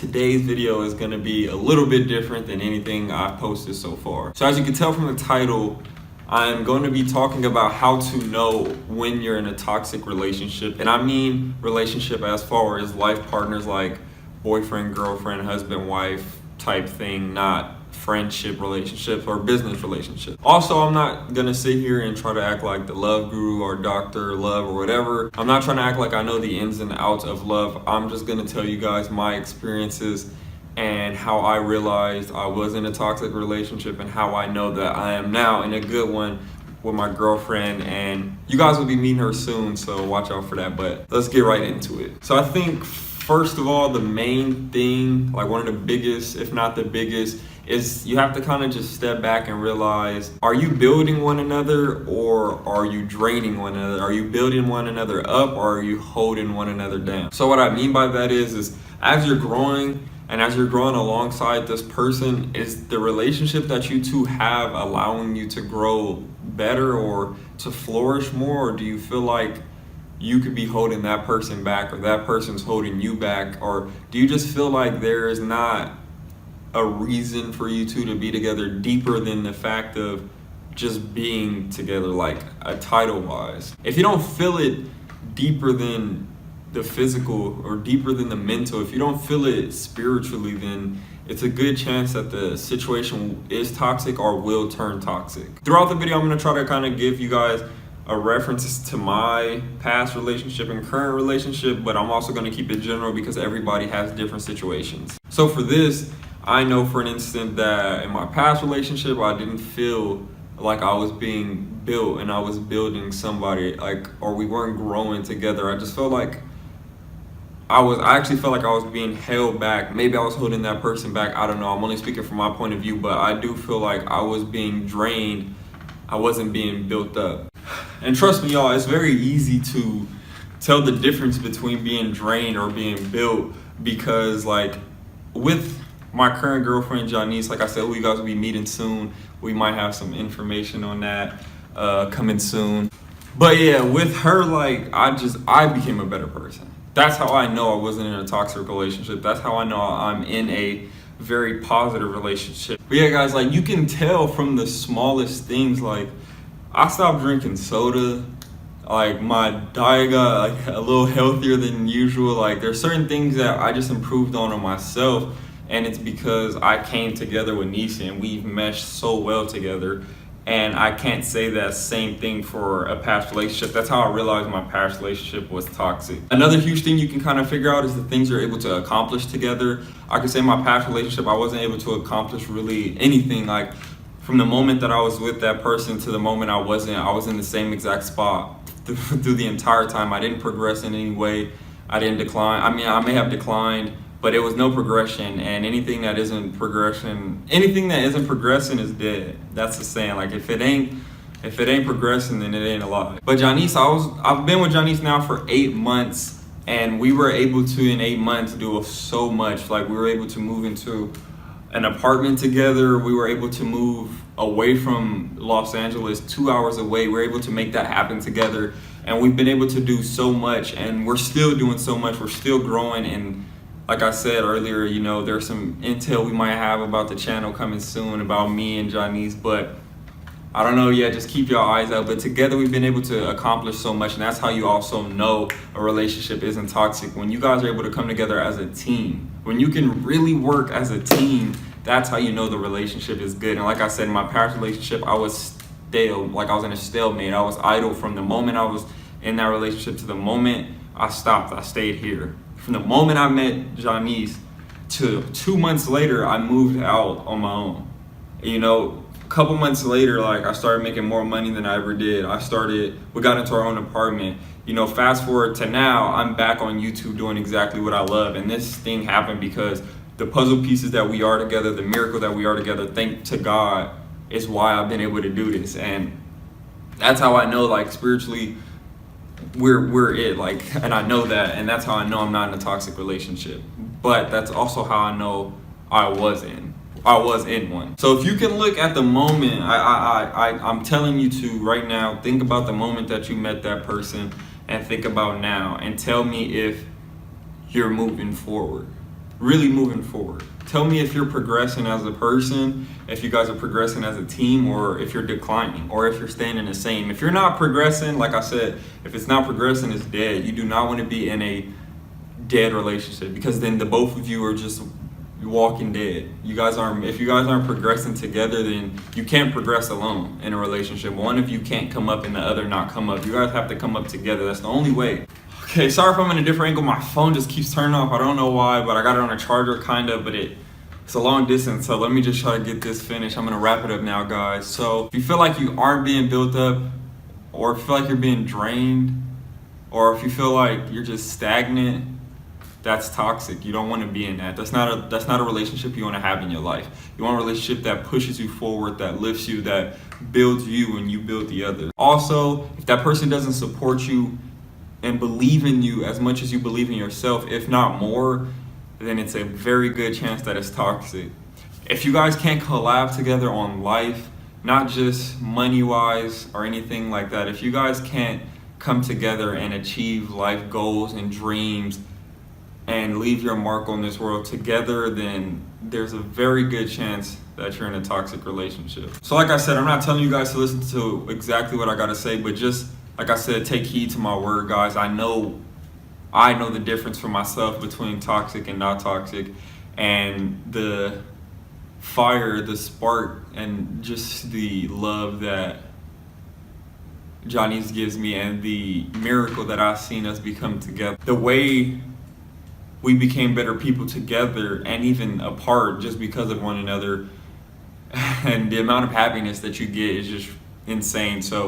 today's video is going to be a little bit different than anything I've posted so far. So as you can tell from the title, I'm going to be talking about how to know when you're in a toxic relationship. And I mean relationship as far as life partners, like boyfriend, girlfriend, husband, wife type thing, not friendship relationships or business relationships. Also, I'm not gonna sit here and try to act like the love guru or Dr. Love or whatever. I'm not trying to act like I know the ins and outs of love. I'm just gonna tell you guys my experiences and how I realized I was in a toxic relationship and how I know that I am now in a good one with my girlfriend, and you guys will be meeting her soon, so watch out for that. But let's get right into it. So I think first of all, the main thing, like one of the biggest, if not the biggest, is you have to kind of just step back and realize, are you building one another or are you draining one another? Are you building one another up or are you holding one another down? So what I mean by that is as you're growing and as you're growing alongside this person, is the relationship that you two have allowing you to grow better or to flourish more? Or do you feel like you could be holding that person back or that person's holding you back? Or do you just feel like there is not a reason for you two to be together deeper than the fact of just being together, like a title wise? If you don't feel it deeper than the physical or deeper than the mental, if you don't feel it spiritually, then it's a good chance that the situation is toxic or will turn toxic. Throughout the video, I'm gonna try to kind of give you guys a references to my past relationship and current relationship, but I'm also gonna keep it general because everybody has different situations. So for this, I know for an instant that in my past relationship, I didn't feel like I was being built and I was building somebody, like, or we weren't growing together. I just felt like I actually felt like I was being held back. Maybe I was holding that person back. I don't know. I'm only speaking from my point of view, but I do feel like I was being drained. I wasn't being built up. And trust me, y'all, it's very easy to tell the difference between being drained or being built, because like with my current girlfriend, Janice, like I said, we guys will be meeting soon. We might have some information on that coming soon. But yeah, with her, like I became a better person. That's how I know I wasn't in a toxic relationship. That's how I know I'm in a very positive relationship. But yeah, guys, like you can tell from the smallest things. Like I stopped drinking soda. Like my diet got like a little healthier than usual. Like there's certain things that I just improved on myself. And it's because I came together with Nisha and we've meshed so well together. And I can't say that same thing for a past relationship. That's how I realized my past relationship was toxic. Another huge thing you can kind of figure out is the things you're able to accomplish together. I could say my past relationship, I wasn't able to accomplish really anything. Like from the moment that I was with that person to the moment I was in the same exact spot through the entire time. I didn't progress in any way. I didn't decline. I mean, I may have declined, but it was no progression, and anything that isn't progressing is dead. That's the saying. Like if it ain't progressing, then it ain't alive. But Janice, I've been with Janice now for 8 months, and we were able to in 8 months do so much. Like we were able to move into an apartment together. We were able to move away from Los Angeles, 2 hours away. We were able to make that happen together, and we've been able to do so much, and we're still doing so much. We're still growing, and like I said earlier, you know, there's some intel we might have about the channel coming soon about me and Janice, but I don't know yet. Just keep your eyes out. But together we've been able to accomplish so much, and that's how you also know a relationship isn't toxic. When you guys are able to come together as a team, when you can really work as a team, that's how you know the relationship is good. And like I said, in my past relationship, I was stale. Like I was in a stalemate. I was idle from the moment I was in that relationship to the moment I stopped. I stayed here. From the moment I met Janice to 2 months later, I moved out on my own. You know, a couple months later, like I started making more money than I ever did. We got into our own apartment. You know, fast forward to now, I'm back on YouTube doing exactly what I love. And this thing happened because the puzzle pieces that we are together, the miracle that we are together, thank to God, is why I've been able to do this. And that's how I know, like spiritually, we're it, like, and I know that, and that's how I know I'm not in a toxic relationship. But that's also how I know I was in one. So if you can look at the moment, I'm telling you to right now, think about the moment that you met that person and think about now and tell me if you're moving forward. really moving forward. Tell me if you're progressing as a person, if you guys are progressing as a team, or if you're declining, or if you're staying in the same. If you're not progressing, like I said, if it's not progressing, it's dead. You do not want to be in a dead relationship, because then the both of you are just walking dead. If you guys aren't progressing together, then you can't progress alone in a relationship. One of you can't come up and the other not come up. You guys have to come up together. That's the only way. Okay, sorry if I'm in a different angle. My phone just keeps turning off. I don't know why, but I got it on a charger kind of, but it's a long distance. So let me just try to get this finished. I'm gonna wrap it up now, guys. So if you feel like you aren't being built up, or if you feel like you're being drained, or if you feel like you're just stagnant, that's toxic. You don't want to be in that. That's not a relationship you want to have in your life. You want a relationship that pushes you forward, that lifts you, that builds you and you build the other. Also, if that person doesn't support you and believe in you as much as you believe in yourself, if not more, then it's a very good chance that it's toxic. If you guys can't collab together on life, not just money-wise or anything like that, if you guys can't come together and achieve life goals and dreams and leave your mark on this world together, then there's a very good chance that you're in a toxic relationship. So like I said, I'm not telling you guys to listen to exactly what I gotta say, but just like I said, take heed to my word, guys. I know the difference for myself between toxic and not toxic, and the fire, the spark, and just the love that Johnny's gives me, and the miracle that I've seen us become together. The way we became better people together and even apart just because of one another, and the amount of happiness that you get is just insane. So